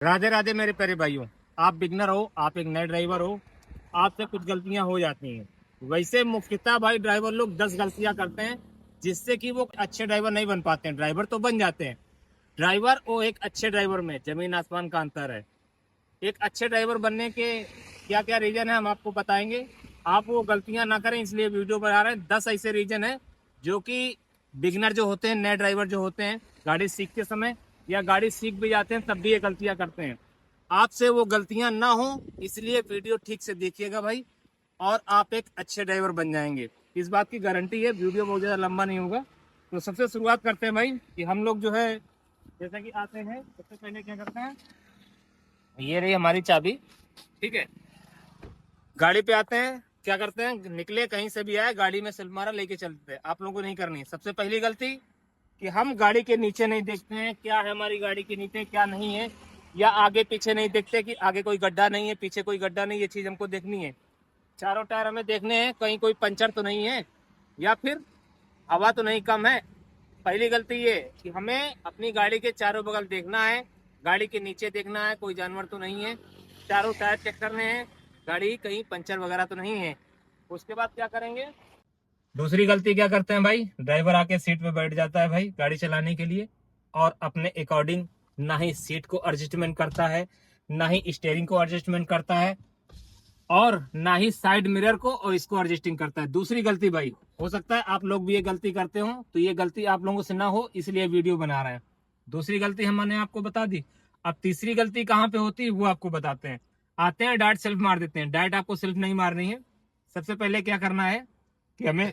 राधे राधे मेरे प्यारे भाइयों। आप बिगनर हो, आप एक नए ड्राइवर हो, आपसे कुछ गलतियां हो जाती हैं। वैसे मुख्यतः भाई ड्राइवर लोग 10 गलतियां करते हैं जिससे कि वो अच्छे ड्राइवर नहीं बन पाते हैं। ड्राइवर तो बन जाते हैं। ड्राइवर और एक अच्छे ड्राइवर में जमीन आसमान का अंतर है। एक अच्छे ड्राइवर बनने के क्या क्या रीजन है हम आपको बताएंगे। आप वो गलतियां ना करें इसलिए वीडियो बना रहे हैं। 10 ऐसे रीजन है जो कि बिगनर जो होते हैं, नए ड्राइवर जो होते हैं, गाड़ी सीखते समय या गाड़ी सीख भी जाते हैं तब भी ये गलतियां करते हैं। आपसे वो गलतियां ना हो इसलिए वीडियो ठीक से देखिएगा भाई, और आप एक अच्छे ड्राइवर बन जाएंगे। इस बात की गारंटी है। वीडियो बहुत ज़्यादा लंबा नहीं होगा। तो सबसे शुरुआत करते हैं भाई कि हम लोग जो है जैसा कि आते हैं, सबसे पहले क्या करते हैं, ये रही हमारी चाबी। ठीक है, गाड़ी पे आते हैं, क्या करते हैं, निकले कहीं से भी आए गाड़ी में सेल्फ मारा लेके चलते हैं। आप लोगों को नहीं करनी। सबसे पहली गलती कि हम गाड़ी के नीचे नहीं देखते हैं क्या है हमारी गाड़ी के नीचे क्या नहीं है, या आगे पीछे नहीं देखते कि आगे कोई गड्ढा नहीं है, पीछे कोई गड्ढा नहीं। ये चीज हमको देखनी है। चारों टायर हमें देखने हैं, कहीं कोई पंचर तो नहीं है या फिर हवा तो नहीं कम है। पहली गलती ये कि हमें अपनी गाड़ी के चारों बगल देखना है, गाड़ी के नीचे देखना है कोई जानवर तो नहीं है, चारों टायर चेक करने हैं, गाड़ी कहीं पंचर वगैरह तो नहीं है। उसके बाद क्या करेंगे, दूसरी गलती क्या करते हैं भाई, ड्राइवर आके सीट पे बैठ जाता है भाई गाड़ी चलाने के लिए, और अपने अकॉर्डिंग ना ही सीट को एडजस्टमेंट करता है, ना ही स्टीयरिंग को एडजस्टमेंट करता है, और ना ही साइड मिरर को और इसको एडजस्टिंग करता है। दूसरी गलती भाई, हो सकता है आप लोग भी ये गलती करते हो, तो ये गलती आप लोगों से ना हो इसलिए वीडियो बना रहे हैं। दूसरी गलती हमने आपको बता दी। अब तीसरी गलती कहाँ पे होती है वो आपको बताते हैं। आते हैं डायरेक्ट सेल्फ मार देते हैं। डायरेक्ट आपको सेल्फ नहीं मारनी है। सबसे पहले क्या करना है कि हमें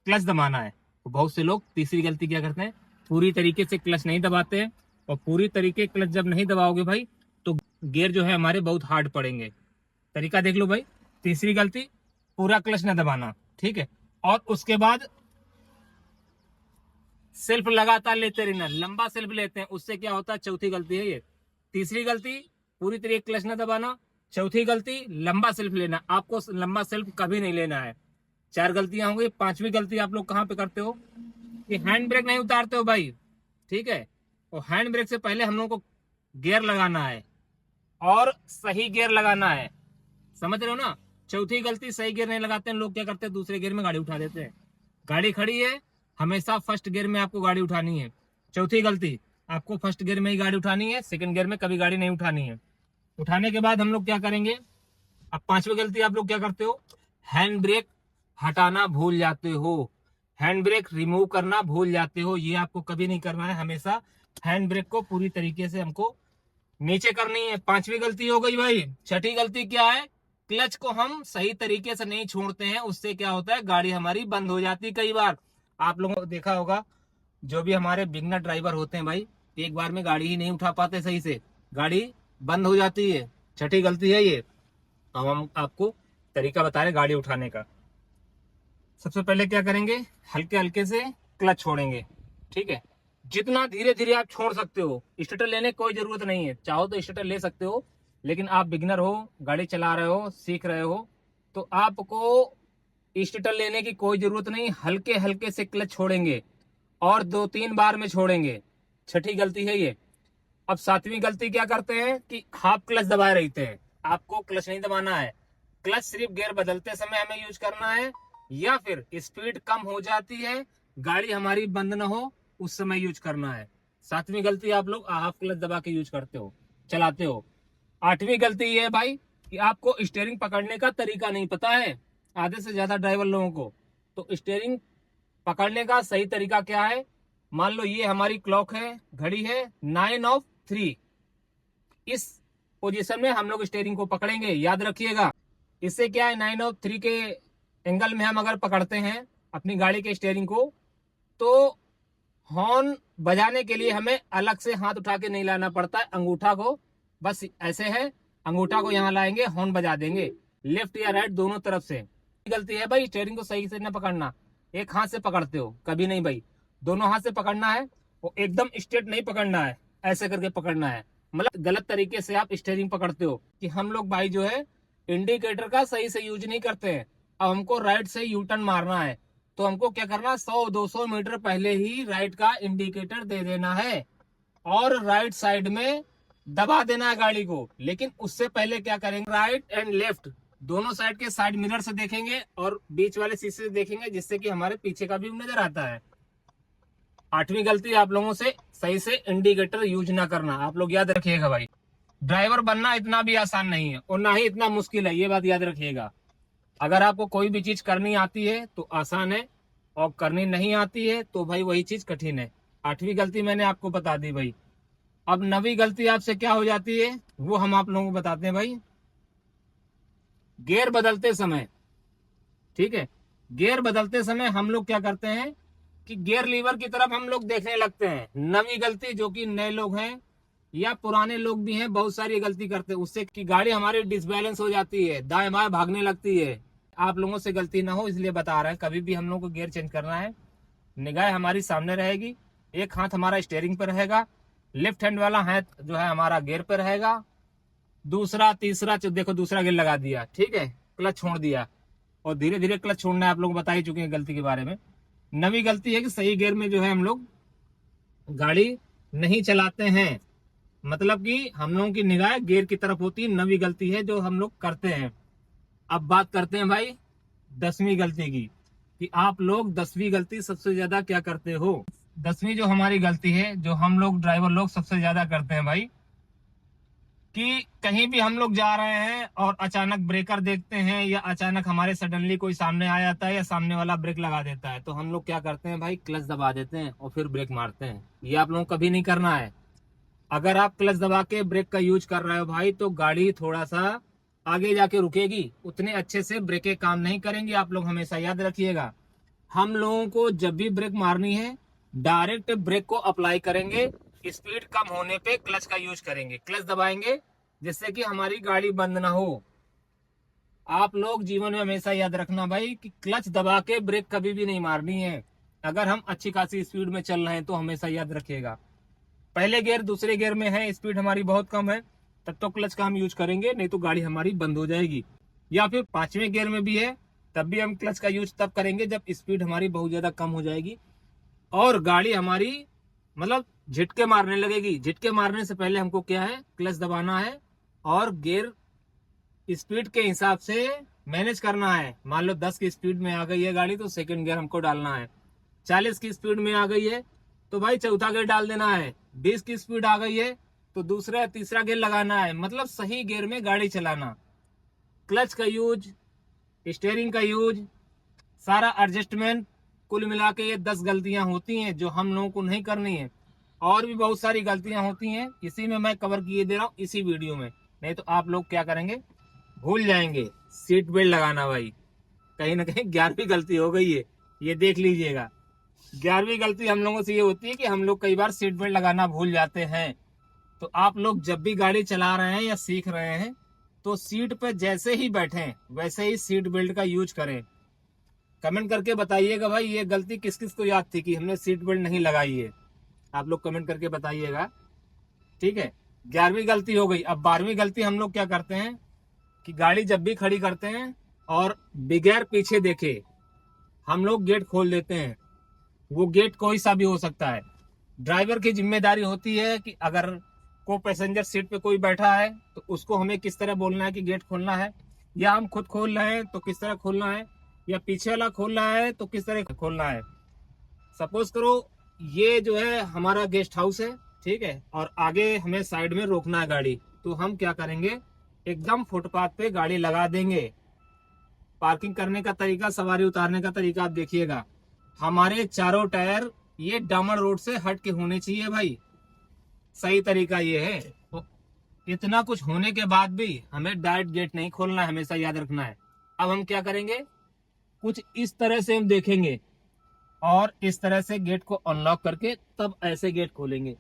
क्लच दबाना है। तो बहुत से लोग तीसरी गलती क्या करते हैं, पूरी तरीके से क्लच नहीं दबाते हैं, और पूरी तरीके क्लच जब नहीं दबाओगे भाई तो गियर जो है हमारे बहुत हार्ड पड़ेंगे। तरीका देख लो भाई। तीसरी गलती, पूरा क्लच न दबाना। ठीक है, और उसके बाद सेल्फ लगातार लेते रहना, लंबा सेल्फ लेते हैं, उससे क्या होता है, चौथी गलती है ये। तीसरी गलती, पूरी तरीके क्लच न दबाना। चौथी गलती, लंबा सेल्फ लेना। आपको लंबा सेल्फ कभी नहीं लेना है। चार गलतियां होंगी। पांचवी गलती आप लोग कहां पे करते हो कि हैंड ब्रेक नहीं उतारते हो भाई। ठीक है, और हैंड ब्रेक से पहले हम लोग को गियर लगाना है, और सही गियर लगाना है। समझ रहे हो ना। चौथी गलती, सही गियर नहीं लगाते हैं लोग, क्या करते हैं दूसरे गियर में गाड़ी उठा देते हैं। गाड़ी खड़ी है, हमेशा फर्स्ट गियर में आपको गाड़ी उठानी है। चौथी गलती, आपको फर्स्ट गियर में ही गाड़ी उठानी है, सेकंड गियर में कभी गाड़ी नहीं उठानी है। उठाने के बाद हम लोग क्या करेंगे, अब पांचवी गलती आप लोग क्या करते हो, हैंड ब्रेक हटाना भूल जाते हो, हैंड ब्रेक रिमूव करना भूल जाते हो। ये आपको कभी नहीं करना है। हमेशा हैंड ब्रेक को पूरी तरीके से हमको नीचे करनी है। पांचवी गलती हो गई भाई। छठी गलती क्या है, क्लच को हम सही तरीके से नहीं छोड़ते हैं, उससे क्या होता है, गाड़ी हमारी बंद हो जाती है। कई बार आप लोगों को देखा होगा, जो भी हमारे बिगनर ड्राइवर होते हैं भाई, एक बार में गाड़ी ही नहीं उठा पाते सही से, गाड़ी बंद हो जाती है। छठी गलती है ये। अब हम आपको तरीका बता रहे गाड़ी उठाने का। सबसे पहले क्या करेंगे, हल्के हल्के से क्लच छोड़ेंगे। ठीक है, जितना धीरे धीरे आप छोड़ सकते हो। स्टार्टर लेने की कोई जरूरत नहीं है, चाहो तो स्टार्टर ले सकते हो, लेकिन आप बिगनर हो, गाड़ी चला रहे हो, सीख रहे हो, तो आपको स्टार्टर लेने की कोई जरूरत नहीं। हल्के हल्के से क्लच छोड़ेंगे और 2-3 बार में छोड़ेंगे। छठी गलती है ये। अब सातवीं गलती क्या करते हैं कि हाफ क्लच दबाए रहते हैं। आपको क्लच नहीं दबाना है। क्लच सिर्फ गियर बदलते समय हमें यूज करना है, या फिर स्पीड कम हो जाती है, गाड़ी हमारी बंद ना हो, उस समय यूज करना है। सातवीं गलती, आप लोग हाफ क्लच दबा के यूज करते हो, चलाते हो। आठवीं गलती ये है भाई कि आपको स्टीयरिंग पकड़ने का तरीका नहीं पता है, आधे से ज्यादा ड्राइवर लोगों को। तो स्टीयरिंग पकड़ने का सही तरीका क्या है, मान लो ये हमारी क्लॉक है, घड़ी है 9:03, इस पोजीशन में हम लोग स्टीयरिंग को पकड़ेंगे, याद रखिएगा। इससे क्या है, 9:03 के एंगल में हम अगर पकड़ते हैं अपनी गाड़ी के स्टीयरिंग को, तो हॉर्न बजाने के लिए हमें अलग से हाथ उठा के नहीं लाना पड़ता है। अंगूठा को बस ऐसे है, अंगूठा को यहाँ लाएंगे, हॉर्न बजा देंगे, लेफ्ट या राइट दोनों तरफ से। गलती है भाई, स्टीयरिंग को सही से न पकड़ना। एक हाथ से पकड़ते हो, कभी नहीं भाई, दोनों हाथ से पकड़ना है। वो एकदम स्ट्रेट नहीं पकड़ना है, ऐसे करके पकड़ना है। मतलब गलत तरीके से आप स्टीयरिंग पकड़ते हो। कि हम लोग भाई जो है इंडिकेटर का सही से यूज नहीं करते हैं। अब हमको राइट से यू टर्न मारना है, तो हमको क्या करना, 100-200 मीटर पहले ही राइट का इंडिकेटर दे देना है, और राइट साइड में दबा देना है गाड़ी को। लेकिन उससे पहले क्या करेंगे, राइट एंड लेफ्ट दोनों साइड के साइड मिरर से देखेंगे और बीच वाले शीशे से देखेंगे, जिससे कि हमारे पीछे का व्यू नजर आता है। 8वीं गलती आप लोगों से सही से इंडिकेटर यूज ना करना, आप लोग याद रखिएगा भाई। ड्राइवर बनना इतना भी आसान नहीं है और ना ही इतना मुश्किल है, ये बात याद रखिएगा। अगर आपको कोई भी चीज करनी आती है तो आसान है, और करनी नहीं आती है तो भाई वही चीज कठिन है। 8वीं गलती मैंने आपको बता दी भाई। अब 9वीं गलती आपसे क्या हो जाती है वो हम आप लोगों को बताते हैं भाई। गियर बदलते समय, ठीक है, गियर बदलते समय हम लोग क्या करते हैं कि गियर लीवर की तरफ हम लोग देखने लगते हैं। 9वीं गलती, जो कि नए लोग हैं या पुराने लोग भी हैं, बहुत सारी गलती करते हैं, उससे कि गाड़ी हमारी डिसबैलेंस हो जाती है, दाएं बाएं भागने लगती है। आप लोगों से गलती ना हो इसलिए बता रहे हैं। कभी भी हम लोग को गियर चेंज करना है, निगाह हमारी सामने रहेगी, एक हाथ हमारा स्टीयरिंग पर रहेगा, लेफ्ट हैंड वाला हाथ जो है हमारा गियर पर रहेगा, दूसरा तीसरा देखो दूसरा गियर लगा दिया, ठीक है, क्लच छोड़ दिया, और धीरे धीरे क्लच छोड़ना है। आप लोग बता ही चुके हैं गलती के बारे में। 9वीं गलती है कि सही गियर में जो है हम लोग गाड़ी नहीं चलाते हैं, मतलब कि हम लोगों की निगाह गियर की तरफ होती है। 9वीं गलती है जो हम लोग करते हैं। अब बात करते हैं भाई 10वीं गलती की, कि आप लोग 10वीं गलती सबसे ज्यादा क्या करते हो। 10वीं जो हमारी गलती है, जो हम लोग ड्राइवर लोग सबसे ज्यादा करते हैं भाई, कि कहीं भी हम लोग जा रहे हैं और अचानक ब्रेकर देखते हैं, या अचानक हमारे सडनली कोई सामने आ जाता है या सामने वाला ब्रेक लगा देता है, तो हम लोग क्या करते हैं भाई, क्लच दबा देते हैं और फिर ब्रेक मारते हैं। ये आप लोगों को कभी नहीं करना है। अगर आप क्लच दबा के ब्रेक का यूज कर रहे हो भाई, तो गाड़ी थोड़ा सा आगे जाके रुकेगी, उतने अच्छे से ब्रेकें काम नहीं करेंगी। आप लोग हमेशा याद रखिएगा, हम लोगों को जब भी ब्रेक मारनी है डायरेक्ट ब्रेक को अप्लाई करेंगे, स्पीड कम होने पे क्लच का यूज करेंगे, क्लच दबाएंगे, जिससे कि हमारी गाड़ी बंद ना हो। आप लोग जीवन में हमेशा याद रखना भाई कि क्लच दबा के ब्रेक कभी भी नहीं मारनी है। अगर हम अच्छी खासी स्पीड में चल रहे हैं तो हमेशा याद रखिएगा, पहले गियर दूसरे गियर में है, स्पीड हमारी बहुत कम है, तब तो क्लच का हम यूज करेंगे, नहीं तो गाड़ी हमारी बंद हो जाएगी। या फिर 5वें गियर में भी है, तब भी हम क्लच का यूज तब करेंगे जब स्पीड हमारी बहुत ज्यादा कम हो जाएगी और गाड़ी हमारी मतलब झटके मारने लगेगी। झटके मारने से पहले हमको क्या है, क्लच दबाना है और गियर स्पीड के हिसाब से मैनेज करना है। मान लो 10 की स्पीड में आ गई है गाड़ी, तो सेकंड गियर हमको डालना है। 40 की स्पीड में आ गई है तो भाई चौथा गियर डाल देना है। 20 की स्पीड आ गई है तो दूसरा तीसरा गियर लगाना है, मतलब सही गियर में गाड़ी चलाना। क्लच का यूज, स्टीयरिंग का यूज, सारा एडजस्टमेंट, कुल मिला के ये 10 गलतियां होती हैं जो हम लोगों को नहीं करनी है। और भी बहुत सारी गलतियां होती हैं, इसी में मैं कवर किए दे रहा हूँ इसी वीडियो में, नहीं तो आप लोग क्या करेंगे, भूल जाएंगे सीट बेल्ट लगाना। भाई कहीं ना कहीं 11वीं गलती हो गई है, ये देख लीजिएगा। 11वीं गलती हम लोगों से ये होती है कि हम लोग कई बार सीट बेल्ट लगाना भूल जाते हैं। तो आप लोग जब भी गाड़ी चला रहे हैं या सीख रहे हैं तो सीट पे जैसे ही बैठे वैसे ही सीट बेल्ट का यूज करें। कमेंट करके बताइएगा भाई ये गलती किस किस को याद थी कि हमने सीट बेल्ट नहीं लगाई है, आप लोग कमेंट करके बताइएगा, ठीक है। 11वीं गलती हो गई। अब 12वीं गलती हम लोग क्या करते हैं कि गाड़ी जब भी खड़ी करते हैं और बगैर पीछे देखे हम लोग गेट खोल देते हैं। वो गेट कोई सा भी हो सकता है। ड्राइवर की जिम्मेदारी होती है कि अगर को पैसेंजर सीट पे कोई बैठा है तो उसको हमें किस तरह बोलना है कि गेट खोलना है, या हम खुद खोल रहे हैं तो किस तरह खोलना है, या पीछे वाला खोल रहा है तो किस तरह खोलना है। सपोज करो ये जो है हमारा गेस्ट हाउस है, ठीक है, और आगे हमें साइड में रोकना है गाड़ी, तो हम क्या करेंगे, एकदम फुटपाथ पे गाड़ी लगा देंगे। पार्किंग करने का तरीका, सवारी उतारने का तरीका आप देखिएगा, हमारे चारों टायर ये डामर रोड से हट के होने चाहिए भाई, सही तरीका ये है। तो इतना कुछ होने के बाद भी हमें डायरेक्ट गेट नहीं खोलना है, हमेशा याद रखना है। अब हम क्या करेंगे, कुछ इस तरह से हम देखेंगे और इस तरह से गेट को अनलॉक करके तब ऐसे गेट खोलेंगे,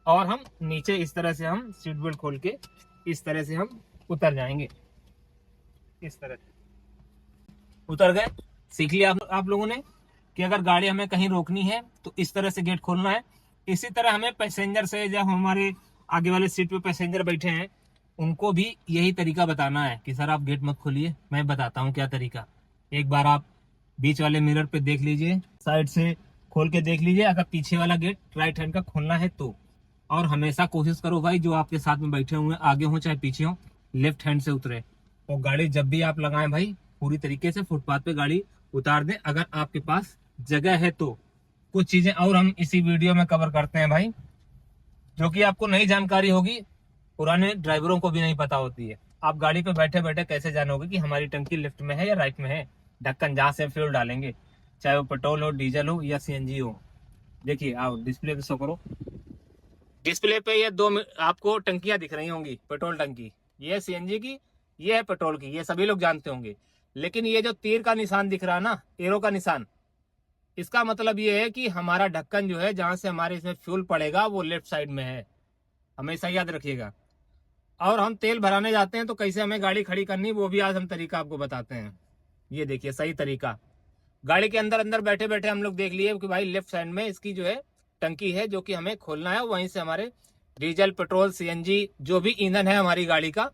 और हम नीचे इस तरह से हम सीट बेल्ट खोल के इस तरह से हम उतर जाएंगे। इस तरह से उतर गए। सीख लिया आप लोगों ने कि अगर गाड़ी हमें कहीं रोकनी है तो इस तरह से गेट खोलना है। इसी तरह हमें पैसेंजर से, जब हमारे आगे वाले सीट पे पैसेंजर बैठे हैं उनको भी यही तरीका बताना है कि सर आप गेट मत खोलिए, मैं बताता हूँ क्या तरीका। एक बार आप बीच वाले मिरर पे देख लीजिए, साइड से खोल के देख लीजिए, अगर पीछे वाला गेट राइट हैंड का खोलना है तो, और हमेशा कोशिश करो भाई जो आपके साथ में बैठे हुए आगे हो चाहे पीछे हो, लेफ्ट हैंड से उतरे। और गाड़ी जब भी आप लगाएं भाई पूरी तरीके से फुटपाथ पे गाड़ी उतार दें, अगर आपके पास जगह है तो। कुछ चीजें और हम इसी वीडियो में कवर करते हैं भाई, जो कि आपको नई जानकारी होगी, पुराने ड्राइवरों को भी नहीं पता होती है। आप गाड़ी पे बैठे बैठे कैसे जानोगे कि हमारी टंकी लेफ्ट में है या राइट में है? ढक्कन जहां से फ्यूल डालेंगे, चाहे वो पेट्रोल हो, डीजल हो या सीएनजी हो। देखिए आओ डिस्प्ले पे शो करो। डिस्प्ले पे ये दो आपको टंकियां दिख रही होंगी, पेट्रोल टंकी, ये सीएनजी की, ये है पेट्रोल की, ये सभी लोग जानते होंगे। लेकिन ये जो तीर का निशान दिख रहा है ना, एरो का निशान, इसका मतलब ये है कि हमारा ढक्कन जो है जहां से हमारे इसमें फ्यूल पड़ेगा वो लेफ्ट साइड में है, हमेशा याद रखिएगा। और हम तेल भराने जाते हैं तो कैसे हमें गाड़ी खड़ी करनी, वो भी आज हम तरीका आपको बताते हैं। ये देखिए सही तरीका, गाड़ी के अंदर अंदर बैठे बैठे हम लोग देख लिए कि भाई लेफ्ट साइड में इसकी जो है टंकी है, जो कि हमें खोलना है। वहीं से हमारे डीजल, पेट्रोल, सीएनजी जो भी ईंधन है हमारी गाड़ी का,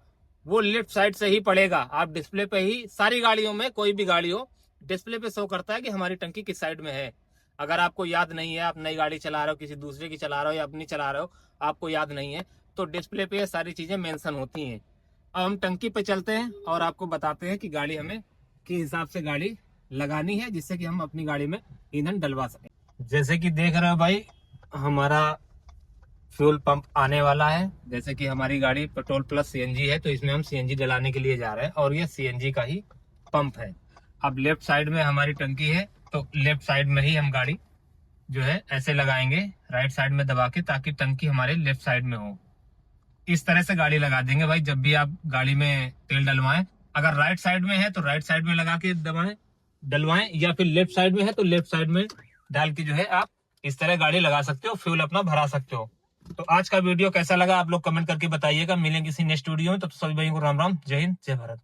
वो लेफ्ट साइड से ही पड़ेगा। आप डिस्प्ले पे ही, सारी गाड़ियों में कोई भी गाड़ी हो, डिस्प्ले पे शो करता है कि हमारी टंकी किस साइड में है। अगर आपको याद नहीं है, आप नई गाड़ी चला रहे हो, किसी दूसरे की चला रहे हो या अपनी चला रहे हो, आपको याद नहीं है, तो डिस्प्ले पे ये सारी चीजें मेंशन होती हैं। अब हम टंकी पे चलते हैं और आपको बताते हैं कि गाड़ी हमें किस हिसाब से गाड़ी लगानी है, जिससे कि हम अपनी गाड़ी में ईंधन डलवा सकें। जैसे कि देख रहे हो भाई, हमारा फ्यूल पंप आने वाला है। जैसे कि हमारी गाड़ी पेट्रोल प्लस सीएनजी है, तो इसमें हम सीएनजी डलाने के लिए जा रहे हैं और ये सीएनजी का ही पंप है। अब लेफ्ट साइड में हमारी टंकी है, तो लेफ्ट साइड में ही हम गाड़ी जो है ऐसे लगाएंगे, राइट साइड में दबा के, ताकि टंकी हमारे लेफ्ट साइड में हो। इस तरह से गाड़ी लगा देंगे भाई जब भी आप गाड़ी में तेल डलवाएं। अगर राइट साइड में है तो राइट साइड में लगा के दबाएं, डलवाएं, या फिर लेफ्ट साइड में है तो लेफ्ट साइड में डाल के जो है आप इस तरह गाड़ी लगा सकते हो, फ्यूल अपना भरा सकते हो। तो आज का वीडियो कैसा लगा आप लोग कमेंट करके बताइएगा। मिलेंगे किसी नेक्स्ट वीडियो में, तब तो सभी भाइयों को राम राम, जय हिंद, जय भारत।